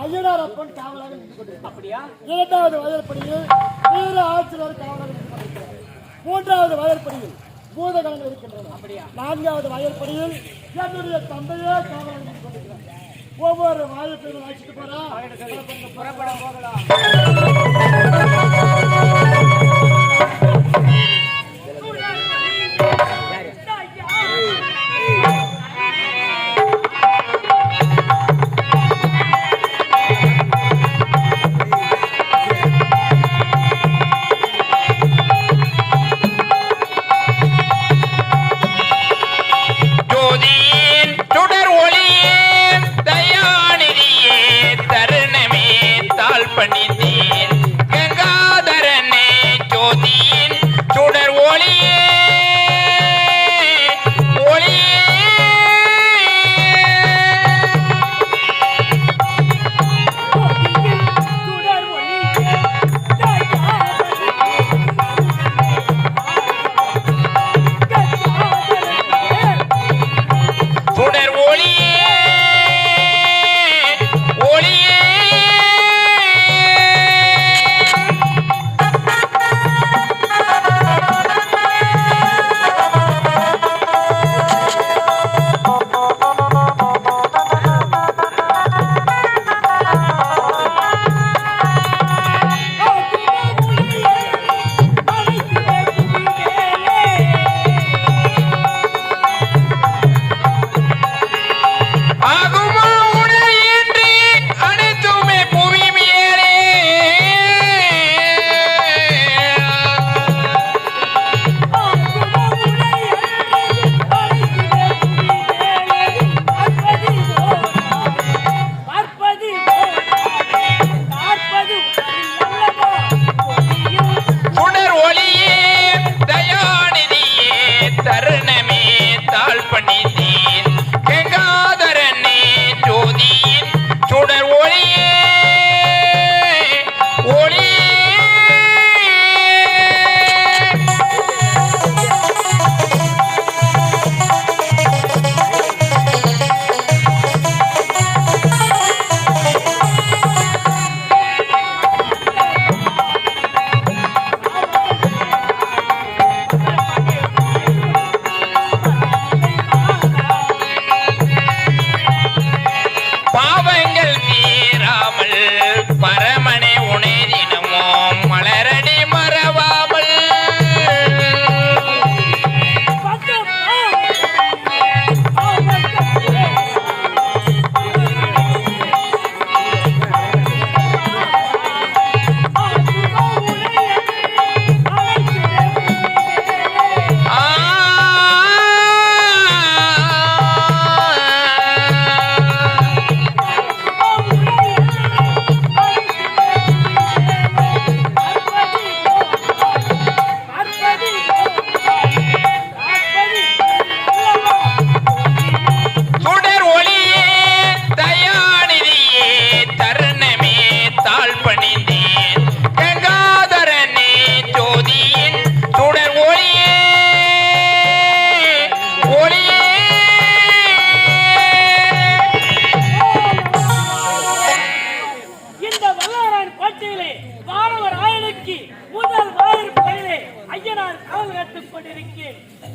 ஐயனார் அப்பன் காவலாக நின்று கொண்டிருக்கிறார். அப்படியா? இரண்டாவது வாயிற்படியில் வீர ஆட்சியர் காவலாக நின்று கொண்டிருக்கிறார். மூன்றாவது வாயிற்படியில் பூதகணங்கள் இருக்கின்றன. அப்படியா? நான்காவது வாயிற்படியில் என்னுடைய தந்தையே காவலாக நின்று கொண்டிருக்கிறார். ஒவ்வொரு வாயிற்படியும் அழைச்சிட்டு போறா புறப்பட போகலாம்.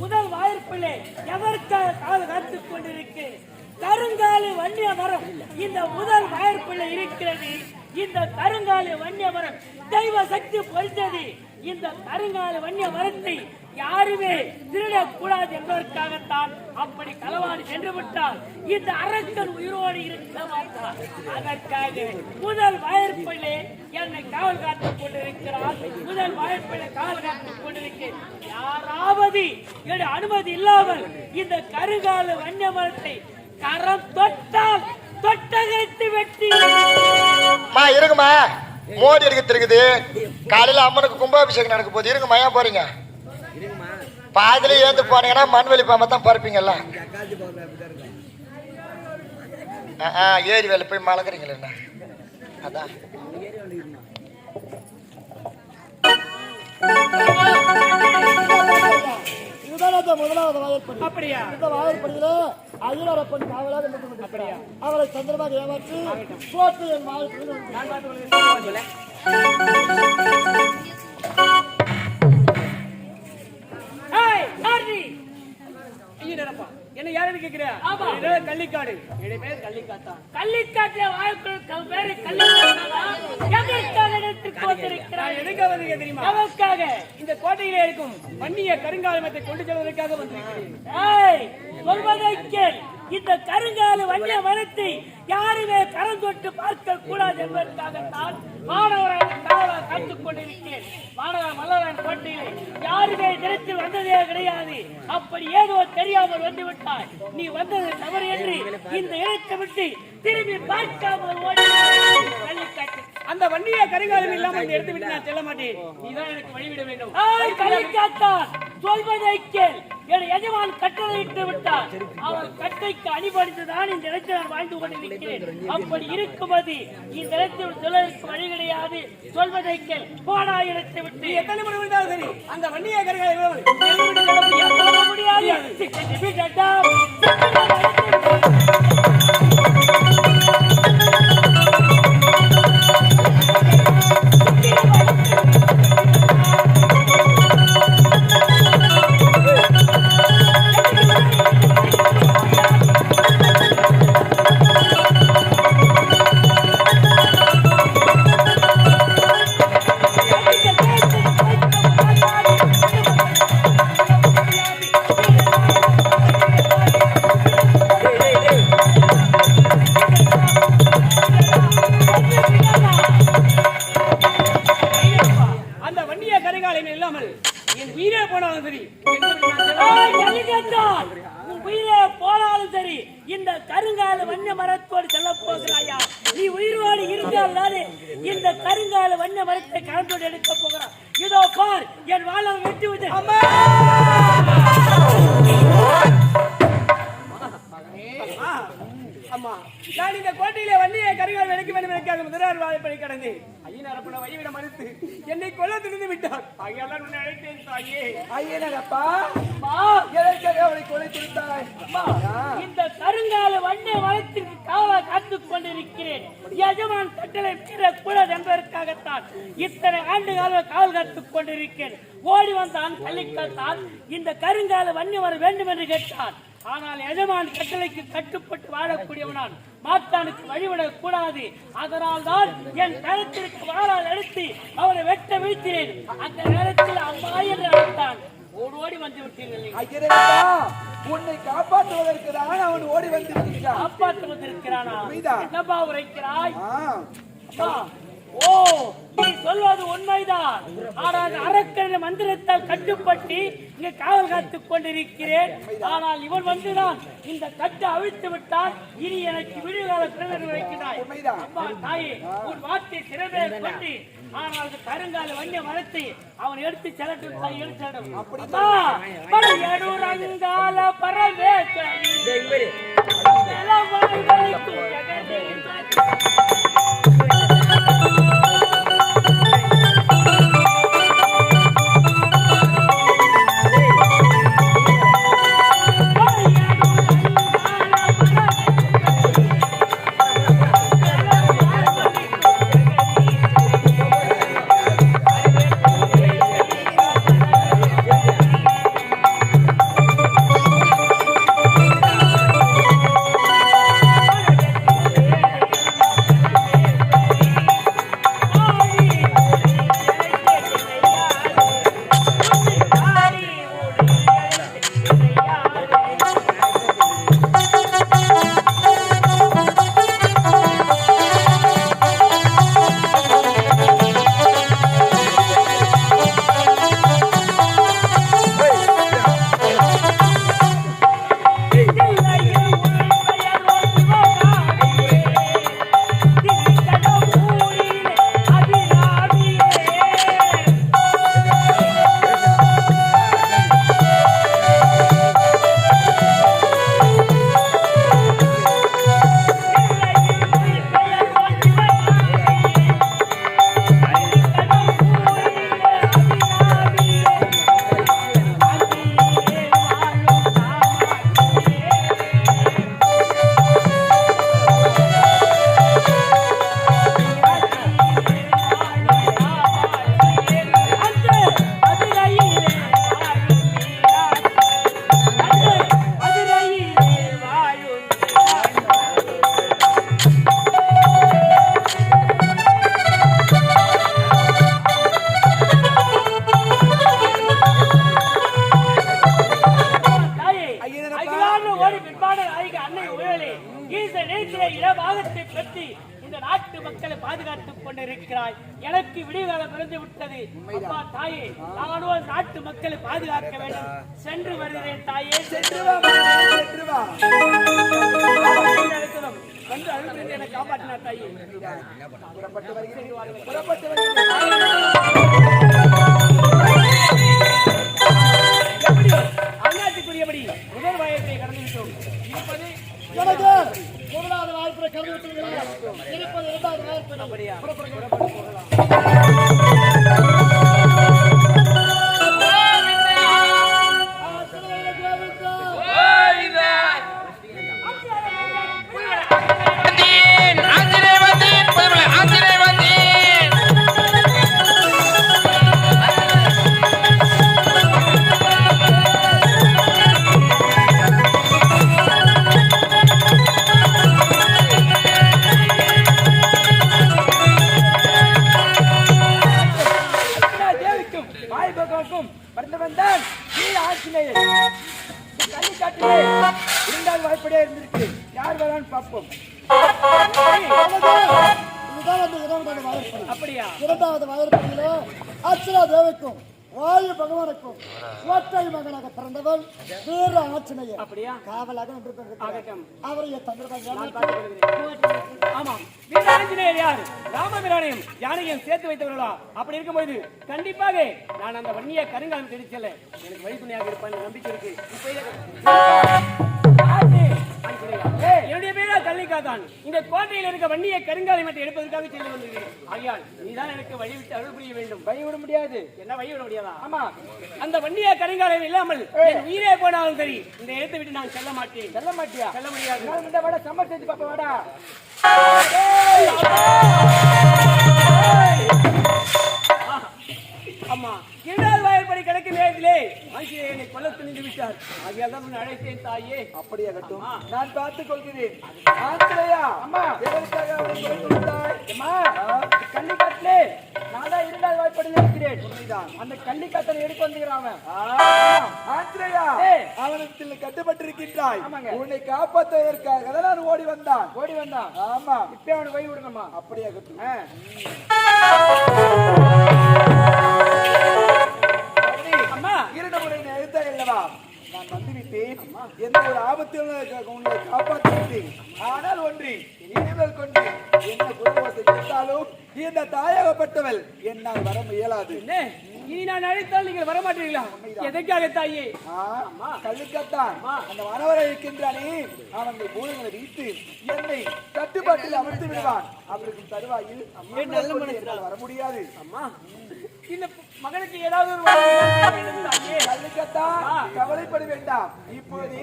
முதல் வாய்ப்பிலே எதற்காக காத்துக் கொண்டிருக்கிறேன். கருங்காலி வன்னிய மரம் இந்த முதல் வாய்ப்பில் இருக்கிறது. இந்த கருங்காலி வன்னிய மரம் தெய்வ சக்தி பொறுத்தது. இந்த கருங்காலி வன்னிய மரத்தை யாருமே திருடக்கூடாது என்பதற்காகத்தான் அப்படி களவாடி சென்று விட்டால் இந்த அரக்கன் உயிரோடு இருக்க மாட்டார். அதற்காக முதல் வாய்ப்பிலே என்னை காவல் காத்துக் கொண்டிருக்கிறார். முதல் வாய்ப்பிலே காவல் காத்துக் கொண்டிருக்கிறேன். யாராவது என்னுடைய அனுமதி இல்லாமல் இந்த கருங்காலி வன்னிய மரத்தை கரம் தொட்டால் தொட்டகத்தை வெட்டி இருக்குமா. மோடி எடுக்க இருக்குது. காலையில அம்மனுக்கு கும்பாபிஷேகம் நடக்க போது இருக்குமா. ஏன் போறீங்க? பாதில ஏந்து போனீங்கன்னா மண்வெளி பாம்பை தான் பறப்பீங்கல்ல. ஏரி வேலை போய் மலக்குறீங்களா? என்ன அதான் இதுதான் முதலாவது வாயிற்படி. அப்படியா? இந்த வாயிற்படியில அய்யரப்பன் காவலாக நின்று கொண்டிருக்கிறார். அவரை சந்திரமாக ஏமாற்றி போட்டு என் வாழ்க்கையில் நான் பார்த்துக் கொள்கிறேன். ஏய், யார் நீ? ஐயனப்பா, என்ன யாரு கேக்குறா? ஆமா. இது கள்ளிக்காடு. என்னுடைய பேர் கள்ளிக்காத்தான். கள்ளிக்காட்டுல வாழ்க்கை பேரு கள்ளிக்காட்டா? எதற்காக இடத்திற்கு வந்திருக்கிறாய்? நான் எதுக்காக வந்திருக்கேன் தெரியுமா? எதற்காக? இந்த கோட்டையிலே இருக்கும் வன்னிய கருங்காலமத்தை கொண்டு செல்வதற்காக வந்திருக்கிறேன். ஏய், சொல்வதை கேள். இந்த கருங்கால வன்னிய மரத்தை யாருமே கரம் தொட்டு பார்க்க கூடாது என்பதற்காகத்தான் மாணவராக காத்துக் கொண்டிருக்கிறேன். மாணவர் மல்லவன் கோட்டையிலே யாருமே நினைத்து வந்ததே கிடையாது. அப்படி ஏதோ தெரியாமல் வந்து விட்டாய். நீ வந்தது தவறு என்று இந்த இடத்தை விட்டு திரும்பி பார்க்காமல் ஓடி கள்ளிக்காட்டு. அந்த வன்னிய கருங்காலம் இல்லாமல் இந்த இடத்தை விட்டு நான் செல்ல மாட்டேன். நீதான் எனக்கு வழிவிட வேண்டும். கள்ளிக்காட்டான், சொல்வதை கேள். என் எஜமான் கட்டளையிட்டு விட்டார். அவர் கட்டைக்கு அணிபடித்துதான் இந்த இடத்தில் நான் வாழ்ந்து கொண்டிருக்கிறேன். அப்படி இருக்கும்போது இந்த இடத்தில் சொல்வதற்கு வழி கிடையாது. சொல்வதை கேள். போடா இடத்தை விட்டு. நீ எத்தனை முறை வந்தாலும் சரி, அந்த வன்னிய கருங்காலம் போக முடியாது. அந்த வன்னிய கருங்காலம் இல்லாமல் என் உயிரே போனாலும் சரி, உன் உயிரே போனாலும் சரி, இந்த கருங்கால வன்னிய மரத்தோடு செல்ல போகிறாயா? நீ உயிரோடு இருந்தால் இந்த கருங்கால வன்னிய மரத்தை கலந்தோடு எடுக்க போகிறான். இதோ பார், என் வாழை வெட்டி விட்டு. அம்மா, நான் இந்த கோட்டையிலே வன்னிய கருங்காலம் எடுக்க வேண்டும் எனக்காக முதலாளி வாழைப்படி கடந்து ஐயனரப்பனை வழிவிட மறுத்து என்னை கொல்ல துணிந்து விட்டார். ஆகையால் உன்னை அழைத்தேன் தாயே. ஐயனரப்பா, எதற்காக அவளை கொலை கொடுத்தாய்? இந்த கருங்கால வன்னிய மரத்திற்கு காவலாக காத்துக் கொண்டிருக்கிறேன். எஜமான் கட்டளை மீறக்கூடாது என்பதற்காகத்தான் இத்தனை ஆண்டு கால காவல் காத்துக் கொண்டிருக்கிறேன். ஓடி வந்தான் கள்ளிக்காட்டான். இந்த கருங்கால வன்னிய மரம் வேண்டும் என்று கேட்டான். ஆனால் எஜமான் கட்டளைக்கு கட்டுப்பட்டு வாழக்கூடியவனான் மாத்தானுக்கு வழிவிடக் கூடாது. அதனால் தான் என் கருத்திற்கு வாழால் எடுத்து அவரை வெட்ட வீழ்த்தினேன். அந்த நேரத்தில் அம்மா என்று அழைத்தான். ஓடி வந்து விட்டீர்கள். உன்னை காப்பாற்றுவதற்கு தான் அவன் ஓடி வந்திருக்கிறான். காப்பாற்ற வந்திருக்கிறானா? என்னப்பா உரைக்கிறாய்? ஓ, நீ சொல்வது உண்மைதான். ஆனால் அரக்கரின் மந்திரத்தால் கட்டுப்பட்டு இங்கு காவல் காத்துக் கொண்டிருக்கிறேன். ஆனால் இவன் வந்துதான் இந்த கட்டை அவிழ்த்து விட்டான். இனி எனக்கு விடுகால பிறகு வைக்கிறாய். அம்மா தாயே, உன் வார்த்தை சிறவே கொண்டு ஆனால் கருங்கால வன்னிய மரத்தை அவன் எடுத்து செல்லட்டும். எடுரங்கால பரவேஸ்வரி கட்டி இந்த நாட்டு மக்களை பாதுகாத்துக் கொண்டிருக்கிறாய். எனக்கு விடிவுகாலம் பிறந்து விட்டது. அப்பா தாயே, நானும் நாட்டு மக்களை பாதுகாக்க வேண்டும். சென்று வருகிறேன் தாயே. சென்று வா சென்று வா. வந்து அழுது என்னை காப்பாற்றினார் தாயே. புறப்பட்டு வருகிறேன் புறப்பட்டு வருகிறேன். எப்படி அண்ணாத்துக்குரியபடி முதல் வாயத்தை கடந்து விட்டோம். இருப்பது எனக்கு முதலாவது வாய்ப்பை கடந்து விட்டீர்கள். இருப்பது இரண்டாவது வாய்ப்பு. அப்படியா? இரண்டாவது வாய்ப்படியா இருந்திருக்கு. யார் வரான்னு பார்ப்போம். அப்படியா? இரண்டாவது வாய்ப்பிலே அர்ச்சனா தேவிக்கும் வாயு பகவானுக்கும் ஒற்றை மகனாக பிறந்தவள் வீர ஆஞ்சநேயர். அப்படியா? காவலாக நின்று கொண்டிருக்கிறார். அவரையே தந்திரமாக ஆமாம், வீர ஆஞ்சநேயர் யார்? ராமபிரானையும் யானையும் சேர்த்து வைத்தவர்களா? அப்படி இருக்கும்போது கண்டிப்பாக நான் அந்த வன்னிய கருங்காலம் தெரிச்சல எனக்கு வழித்துணையாக இருப்பான் நம்பிக்கை இருக்கு. என்னுடைய பேரா கல்லிக்காதான். இந்த கோட்டையில் இருக்க வன்னிய கருங்காலை மட்டும் எடுப்பதற்காக சென்று வந்திருக்கிறேன். ஆகையால் நீதான் எனக்கு வழிவிட்டு அருள் புரிய வேண்டும். வழிவிட முடியாது. என்ன வழிவிட முடியாதா? ஆமா, அந்த வன்னிய கருங்காலை இல்லாமல் என் உயிரே போனாலும் சரி இந்த இடத்தை விட்டு நான் செல்ல மாட்டேன். செல்ல மாட்டியா? செல்ல முடியாது. நான் இந்த வட சம்மர் செஞ்சு பாப்ப வாடா. அம்மா, இரண்டாவது வாயிற்படி கிடைக்கும் நேரத்திலே மனுஷன் என்னை கொல்ல துணிந்து விட்டார். ஆகையால் தான் உன்னை அழைத்தேன் தாயே. அப்படியே கட்டும், நான் பார்த்துக் கொள்கிறேன். ஆத்திரையா அம்மா, எதற்காக அவரை கொண்டு வந்தாய்? அம்மா, கள்ளிக்காட்டிலே நான் தான் இரண்டாவது வாய்ப்படியில் இருக்கிறேன். உண்மைதான். அந்த கள்ளிக்காட்டனை எடுத்து வந்துக்கிறான். ஆத்திரையா, அவனத்தில் கட்டுப்பட்டிருக்கின்றாய். உன்னை காப்பாற்றுவதற்காக தான் நான் ஓடி வந்தான். ஆமா, இப்ப அவனை வழி விடணுமா? அப்படியே கட்டும். அம்மா, இரண்டு முறை நீ எழுத்தாய் அல்லவா? நான் வந்துவிட்டேன். எந்த ஒரு ஆபத்தில் உன்னை காப்பாற்றி விட்டேன். ஆனால் ஒன்றி நீர்கள் கொண்டு என்ன குலவாசை கேட்டாலும் இந்த தாயகப்பட்டவள் என்னால் வர இயலாது. இனி நான் அழைத்தால் நீங்கள் வரமாட்டீர்களா? எதற்காக தாயே? கல்லுக்கத்தான் அந்த வனவரை இருக்கின்றானே, அவன் பூதங்களை வீட்டு என்னை கட்டுப்பாட்டில் அமர்த்தி விடுவான். அவருக்கு தருவாயில் நல்ல மனசினால் வர முடியாது. அம்மா, இந்த மகனுக்கு ஏதாவது ஒரு கல்லுக்கத்தான் கவலைப்பட வேண்டாம். இப்போது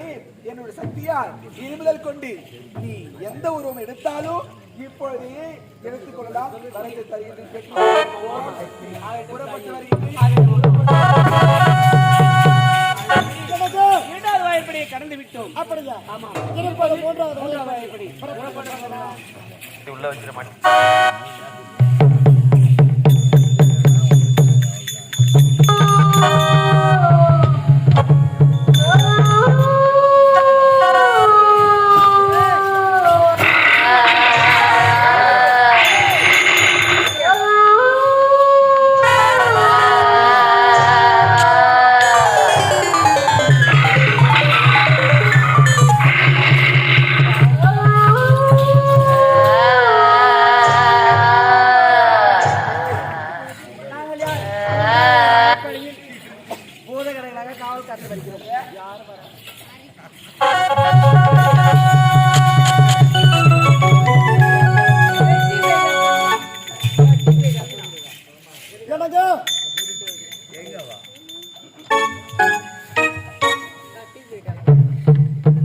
என்னோட சக்தியால் இருமுதல் கொண்டு நீ எந்த உருவம் எடுத்தாலும் இப்பொழுது எடுத்துக்கொள்ளலாம். வரத்தை தருகின்றேன். புறப்பட்டு வருகின்றேன். இரண்டாவது வாய்ப்படியை கடந்து விட்டோம். அப்படியா? ஆமா, இருப்பது மூன்றாவது வாய்ப்படி. உள்ள வச்சிட மாட்டேன்.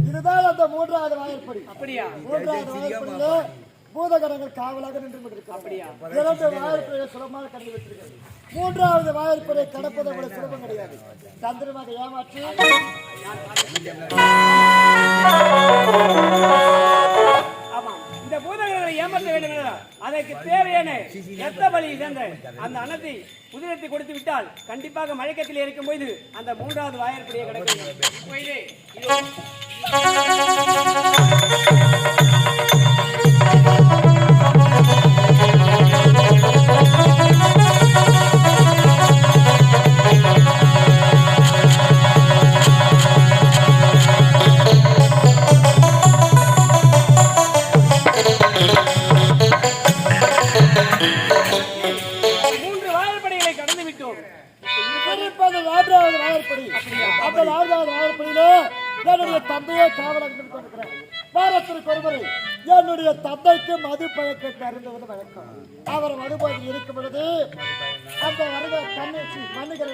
இதுதான் அந்த மூன்றாவது வாயிற்படி. அப்படியா? மூன்றாவது வாயிற்படியில பூதகரங்கள் காவலாக நின்று கொண்டிருக்கிறது. அப்படியா? இரண்டு வாயிற்படியை சுலபமாக கடந்து விட்டிருக்கிறது. மூன்றாவது வாயிற்படியை கடப்பதை விட சுலபம் கிடையாது. தந்திரமாக ஏமாற்றி இந்த பூதகங்களை ஏமாற்ற வேண்டும் என்றால் அதற்கு தேவையான ரத்த பலி சேர்ந்த அந்த அன்னத்தை குதிரத்தை கொடுத்து விட்டால் கண்டிப்பாக மழைக்கத்தில் இருக்கும் போது அந்த மூன்றாவது வாயிற்படியை கிடைக்கும். என்னுடைய தந்தைக்கு மது பழக்கத்தை அறிந்தவது வழக்கம். அவர் மதுபானி இருக்கும் பொழுது அந்த வருக கண்ணு மண்ணுகிற